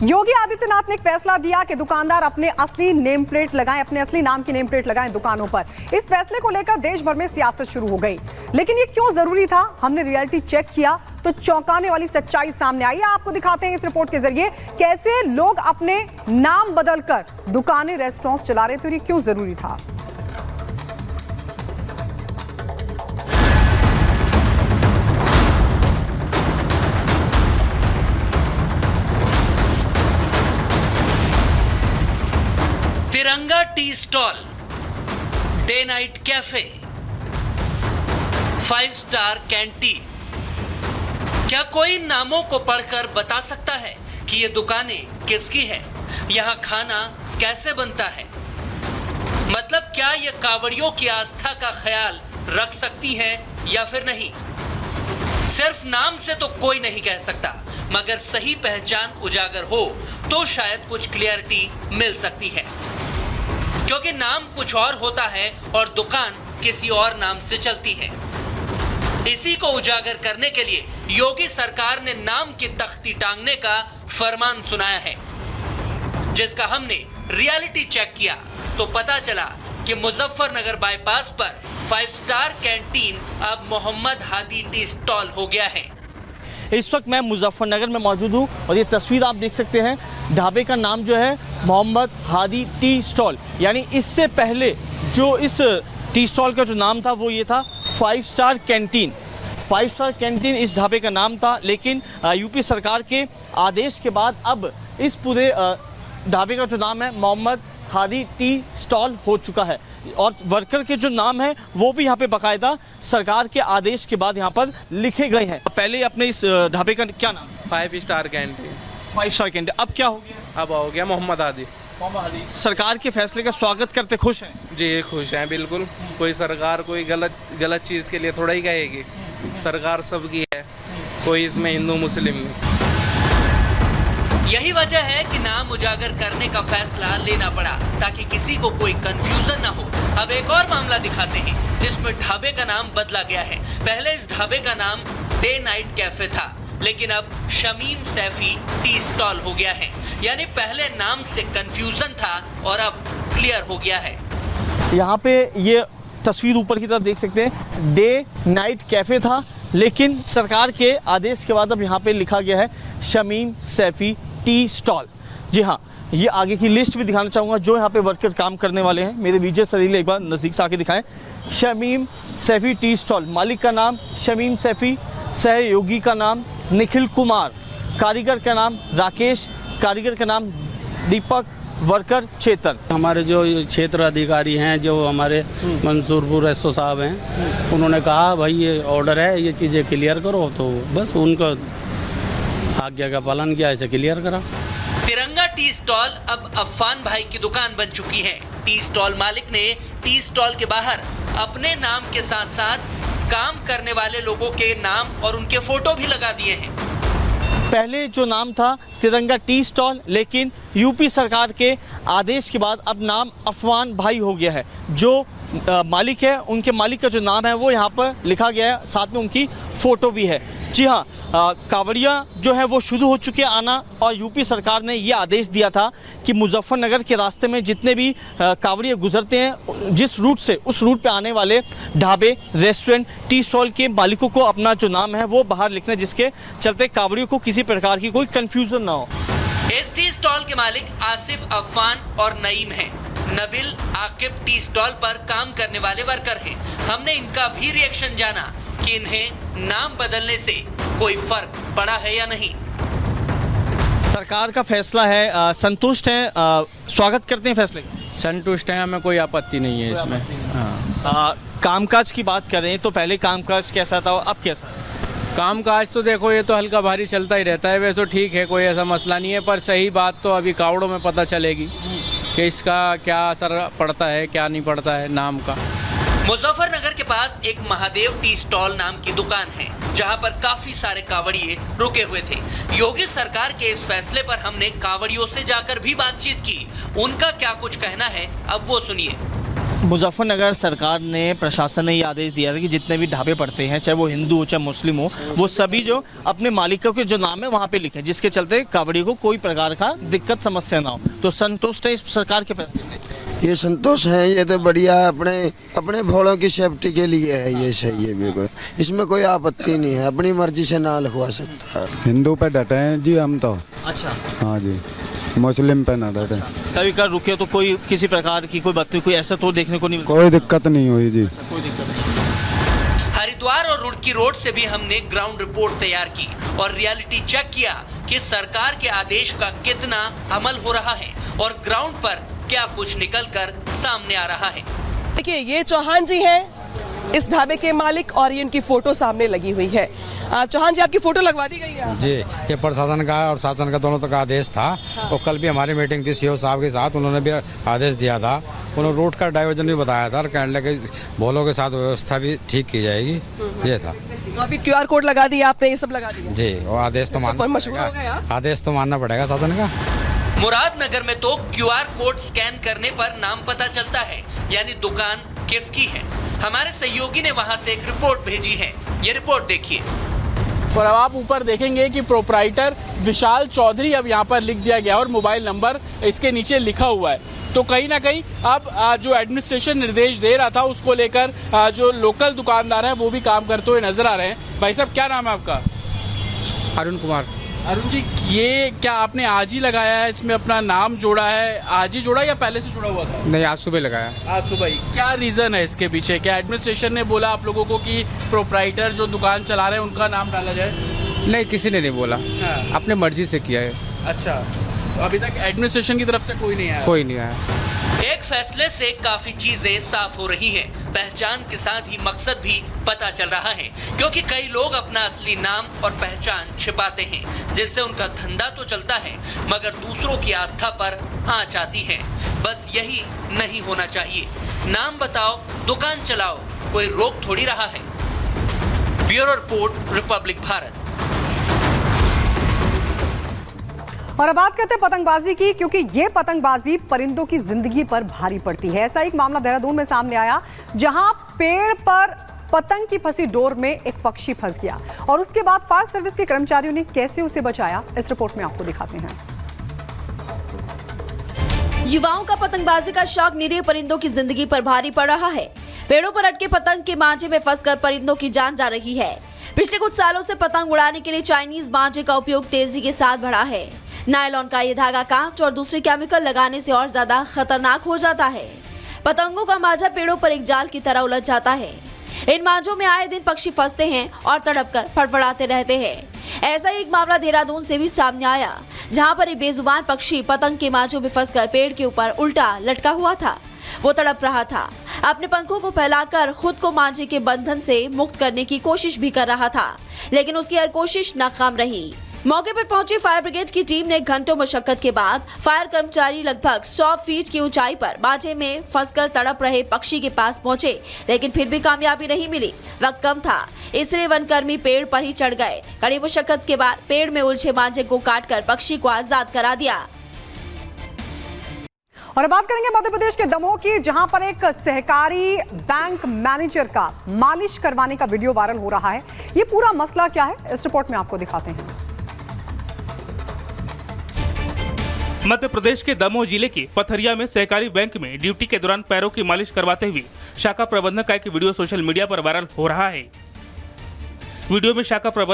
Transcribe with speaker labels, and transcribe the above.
Speaker 1: योगी आदित्यनाथ ने एक फैसला दिया कि दुकानदार अपने असली नेम प्लेट लगाएं, अपने असली नाम की नेम प्लेट लगाएं दुकानों पर। इस फैसले को लेकर देश भर में सियासत शुरू हो गई, लेकिन ये क्यों जरूरी था? हमने रियलिटी चेक किया तो चौंकाने वाली सच्चाई सामने आई। आपको दिखाते हैं इस रिपोर्ट के जरिए कैसे लोग अपने नाम बदलकर दुकानें, रेस्टोरेंट्स चला रहे थे और ये क्यों जरूरी था।
Speaker 2: तिरंगा tea stall, day night cafe, 5 star canteen, क्या कोई नामों को पढ़कर बता सकता है कि ये दुकानें किसकी है? यहां खाना कैसे बनता है? मतलब क्या ये कांवड़ियों की आस्था का ख्याल रख सकती है या फिर नहीं? सिर्फ नाम से तो कोई नहीं कह सकता, मगर सही पहचान उजागर हो तो शायद कुछ क्लियरिटी मिल सकती है, क्योंकि नाम कुछ और होता है और दुकान किसी और नाम से चलती है। इसी को उजागर करने के लिए योगी सरकार ने नाम की तख्ती टांगने का फरमान सुनाया है, जिसका हमने रियलिटी चेक किया तो पता चला कि मुजफ्फरनगर बाईपास पर 5 स्टार कैंटीन अब मोहम्मद हादी टी स्टॉल हो गया है।
Speaker 3: इस वक्त मैं मुजफ्फरनगर में मौजूद हूँ और ये तस्वीर आप देख सकते हैं। ढाबे का नाम जो है मोहम्मद हादी टी स्टॉल, यानी इससे पहले जो इस टी स्टॉल का जो नाम था वो ये था 5 स्टार कैंटीन। 5 स्टार कैंटीन इस ढाबे का नाम था, लेकिन यूपी सरकार के आदेश के बाद अब इस पूरे ढाबे का जो नाम है मोहम्मद हादी टी स्टॉल हो चुका है और वर्कर के जो नाम है वो भी यहाँ पे बाकायदा सरकार के आदेश के बाद यहाँ पर लिखे गए हैं। पहले अपने इस ढाबे का क्या नाम?
Speaker 4: 5 स्टार कैंटीन।
Speaker 3: 5 star canteen. अब क्या हो गया?
Speaker 4: अब हो गया मोहम्मद हादी।
Speaker 3: सरकार के फैसले का स्वागत करते खुश हैं?
Speaker 4: जी खुश हैं बिल्कुल। कोई सरकार कोई गलत चीज़ के लिए थोड़ा ही कहेगी। सरकार सबकी है, कोई इसमें हिंदू मुस्लिम नहीं।
Speaker 2: यही वजह है कि नाम उजागर करने का फैसला लेना पड़ा ताकि किसी को कोई कंफ्यूजन ना हो। अब एक और मामला दिखाते हैं जिसमें ढाबे का नाम बदला गया है। पहले इस ढाबे का नाम डे नाइट कैफे था, लेकिन अब शमीम सैफी टी स्टॉल हो गया है। यानी पहले नाम से कंफ्यूजन था और अब क्लियर हो गया है।
Speaker 3: यहाँ पे ये तस्वीर ऊपर की तरफ देख सकते हैं, डे नाइट कैफे था, लेकिन सरकार के आदेश के बाद अब यहाँ पे लिखा गया है शमीम सैफी टी स्टॉल। जी हाँ, ये आगे की लिस्ट भी दिखाना चाहूँगा जो यहाँ पे वर्कर काम करने वाले हैं। मेरे विजय सरीले एक बार नज़दीक से आके दिखाएं। शमीम सैफी टी स्टॉल, मालिक का नाम शमीम सैफी, सहयोगी का नाम निखिल कुमार, कारीगर का नाम राकेश, कारीगर का नाम दीपक, वर्कर चेतन।
Speaker 5: हमारे जो क्षेत्र अधिकारी हैं, जो हमारे मंसूरपुर एसओ साहब हैं, उन्होंने कहा भाई ये ऑर्डर है, ये चीज़ें क्लियर करो, तो बस उनका आज्ञा का पालन किया, ऐसे क्लियर करा।
Speaker 2: तिरंगा टी स्टॉल अब अफान भाई की दुकान बन चुकी है। टी स्टॉल मालिक ने टी स्टॉल के बाहर अपने नाम के साथ साथ काम करने वाले लोगों के नाम और उनके फोटो भी लगा दिए हैं।
Speaker 3: पहले जो नाम था तिरंगा टी स्टॉल, लेकिन यूपी सरकार के आदेश के बाद अब नाम अफवान भाई हो गया है। जो मालिक है, उनके मालिक का जो नाम है वो यहाँ पर लिखा गया है, साथ में उनकी फ़ोटो भी है। जी हाँ, कांवड़िया जो है वो शुरू हो चुके हैं आना, और यूपी सरकार ने ये आदेश दिया था कि मुजफ्फरनगर के रास्ते में जितने भी कांवड़िया गुजरते हैं, जिस रूट से उस रूट पे आने वाले ढाबे, रेस्टोरेंट, टी स्टॉल के मालिकों को अपना जो नाम है वो बाहर लिखना, जिसके चलते कांवड़ियों को किसी प्रकार की कोई कन्फ्यूज़न ना हो।
Speaker 2: इस टी स्टॉल के मालिक आसिफ, अफान और नईम हैं। नबिल, आकिब टी स्टॉल पर काम करने वाले वर्कर हैं। हमने इनका भी रिएक्शन जाना कि इन्हें नाम बदलने से कोई फर्क पड़ा है या नहीं।
Speaker 3: सरकार का फैसला है, संतुष्ट हैं, स्वागत करते हैं फैसले का?
Speaker 5: संतुष्ट हैं, हमें कोई आपत्ति नहीं है इसमें। हाँ,
Speaker 3: कामकाज की बात करें तो पहले कामकाज कैसा था और अब कैसा है?
Speaker 5: कामकाज तो देखो ये तो हल्का भारी चलता ही रहता है, वैसे ठीक है, कोई ऐसा मसला नहीं है, पर सही बात तो अभी कावड़ों में पता चलेगी कि इसका क्या असर पड़ता है, क्या नहीं पड़ता है नाम का।
Speaker 2: मुजफ्फरनगर के पास एक महादेव टी स्टॉल नाम की दुकान है, जहां पर काफी सारे कांवड़िए रुके हुए थे। योगी सरकार के इस फैसले पर हमने कांवड़ियों से जाकर भी बातचीत की। उनका क्या कुछ कहना है, अब वो सुनिए।
Speaker 3: मुजफ्फरनगर सरकार ने, प्रशासन ने ये आदेश दिया था कि जितने भी ढाबे पड़ते हैं, चाहे वो हिंदू हो चाहे मुस्लिम हो, वो सभी जो अपने मालिकों के जो नाम है वहाँ पे लिखें, जिसके चलते कांवड़ियों को कोई प्रकार का दिक्कत समस्या ना हो। तो संतुष्ट है इस सरकार के फैसले से?
Speaker 6: ये संतोष है, ये तो बढ़िया है, अपने भोलों की सेफ्टी के लिए है, ये सही है बिल्कुल, इसमें कोई आपत्ति नहीं है, अपनी मर्जी से ना लिखवा सकता है।
Speaker 7: हिंदू पे डटे हैं जी हम तो।
Speaker 3: अच्छा,
Speaker 7: हाँ जी, मुस्लिम पे ना डटे।
Speaker 3: कभी कर रुके तो कोई किसी प्रकार की कोई बत्ती कोई ऐसा तो देखने को नहीं मिला?
Speaker 7: कोई दिक्कत नहीं हुई जी।
Speaker 3: कोई दिक्कत नहीं।
Speaker 2: हरिद्वार और रुड़की रोड से भी हमने ग्राउंड रिपोर्ट तैयार की और रियलिटी चेक किया कि सरकार के आदेश का कितना अमल हो रहा है और ग्राउंड पर क्या कुछ निकलकर सामने आ रहा है।
Speaker 8: देखिए, ये चौहान जी हैं, इस ढाबे के मालिक, और ये इनकी फोटो सामने लगी हुई है। चौहान जी, आपकी फोटो लगवा दी गई है?
Speaker 9: जी, ये प्रशासन का और शासन का दोनों तक आदेश था। और कल भी हमारी मीटिंग थी सीओ साहब के साथ, उन्होंने भी आदेश दिया था, उन्होंने रूट का डाइवर्जन भी बताया था और कहने लगे भोलों के साथ व्यवस्था भी ठीक की जाएगी, ये था।
Speaker 8: अभी QR कोड लगा दिया आपने, ये सब लगा दिया?
Speaker 9: जी, और आदेश तो मानना
Speaker 8: मशहूर हो गया।
Speaker 9: पड़ेगा, आदेश तो मानना पड़ेगा शासन का।
Speaker 2: मुरादनगर में तो QR कोड स्कैन करने पर नाम पता चलता है, यानी दुकान किसकी है। हमारे सहयोगी ने वहां से एक रिपोर्ट भेजी है, ये रिपोर्ट देखिए।
Speaker 10: और अब आप ऊपर देखेंगे कि प्रोपराइटर विशाल चौधरी अब यहाँ पर लिख दिया गया और मोबाइल नंबर इसके नीचे लिखा हुआ है। तो कहीं ना कहीं अब जो एडमिनिस्ट्रेशन निर्देश दे रहा था उसको लेकर जो लोकल दुकानदार है वो भी काम करते हुए नजर आ रहे हैं। भाई साहब, क्या नाम है आपका?
Speaker 4: अरुण कुमार।
Speaker 10: अरुण जी, ये क्या आपने आज ही लगाया है, इसमें अपना नाम जोड़ा है, आज ही जोड़ा या पहले से जुड़ा हुआ था?
Speaker 4: नहीं, आज सुबह लगाया।
Speaker 10: आज सुबह ही। क्या रीजन है इसके पीछे? क्या एडमिनिस्ट्रेशन ने बोला आप लोगों को कि प्रोपराइटर जो दुकान चला रहे हैं उनका नाम डाला जाए?
Speaker 4: नहीं, किसी ने नहीं बोला, अपने मर्जी से किया है।
Speaker 10: अच्छा, अभी तक एडमिनिस्ट्रेशन की तरफ से कोई नहीं आया?
Speaker 4: कोई नहीं आया।
Speaker 2: एक फैसले से काफी चीजें साफ हो रही हैं। पहचान के साथ ही मकसद भी पता चल रहा है, क्योंकि कई लोग अपना असली नाम और पहचान छिपाते हैं, जिससे उनका धंधा तो चलता है मगर दूसरों की आस्था पर आंच आती है। बस यही नहीं होना चाहिए। नाम बताओ, दुकान चलाओ, कोई रोक थोड़ी रहा है। Bureau report, Republic Bharat.
Speaker 1: और अब बात करते हैं पतंगबाजी की, क्योंकि ये पतंगबाजी परिंदों की जिंदगी पर भारी पड़ती है। ऐसा एक मामला देहरादून में सामने आया, जहां पेड़ पर पतंग की फंसी डोर में एक पक्षी फंस गया और उसके बाद फायर सर्विस के कर्मचारियों ने कैसे उसे बचाया, इस रिपोर्ट में आपको दिखाते हैं।
Speaker 11: युवाओं का पतंगबाजी का शौक निरीह परिंदों की जिंदगी पर भारी पड़ रहा है। पेड़ों पर अटके पतंग के मांझे में फंसकर परिंदों की जान जा रही है। पिछले कुछ सालों से पतंग उड़ाने के लिए चाइनीज मांझे का उपयोग तेजी के साथ बढ़ा है। नायलॉन का ये धागा कांच और दूसरे केमिकल लगाने से और ज्यादा खतरनाक हो जाता है। पतंगों का मांझा पेड़ों पर एक जाल की तरह उलझ जाता है। इन मांझों में आए दिन पक्षी फंसते हैं और तड़पकर फड़फड़ाते रहते हैं। ऐसा ही एक मामला देहरादून से भी सामने आया, जहां पर एक बेजुबान पक्षी पतंग के मांझों में फंसकर पेड़ के ऊपर उल्टा लटका हुआ था। वो तड़प रहा था, अपने पंखों को फैलाकर खुद को मांझे के बंधन से मुक्त करने की कोशिश भी कर रहा था, लेकिन उसकी हर कोशिश नाकाम रही। मौके पर पहुंची फायर ब्रिगेड की टीम ने घंटों मशक्कत के बाद फायर कर्मचारी लगभग 100 फीट की ऊंचाई पर मांझे में फंसकर तड़प रहे पक्षी के पास पहुंचे, लेकिन फिर भी कामयाबी नहीं मिली। वक्त कम था, इसलिए वनकर्मी पेड़ पर ही चढ़ गए। कड़ी मशक्कत के बाद पेड़ में उलझे मांझे को काटकर पक्षी को आजाद करा दिया।
Speaker 1: और अब बात करेंगे मध्य प्रदेश के दमोह की, जहां पर एक सहकारी बैंक मैनेजर का मालिश करवाने का वीडियो वायरल हो रहा है। ये पूरा मसला क्या है, इस रिपोर्ट में आपको दिखाते हैं।
Speaker 12: मध्य प्रदेश के दमोह जिले के पथरिया में सहकारी बैंक में ड्यूटी के दौरान पैरों की मालिश करवाते हुए शाखा प्रबंधक का एक वीडियो सोशल मीडिया पर वायरल हो रहा है। वीडियो में शाखा प्रबंधक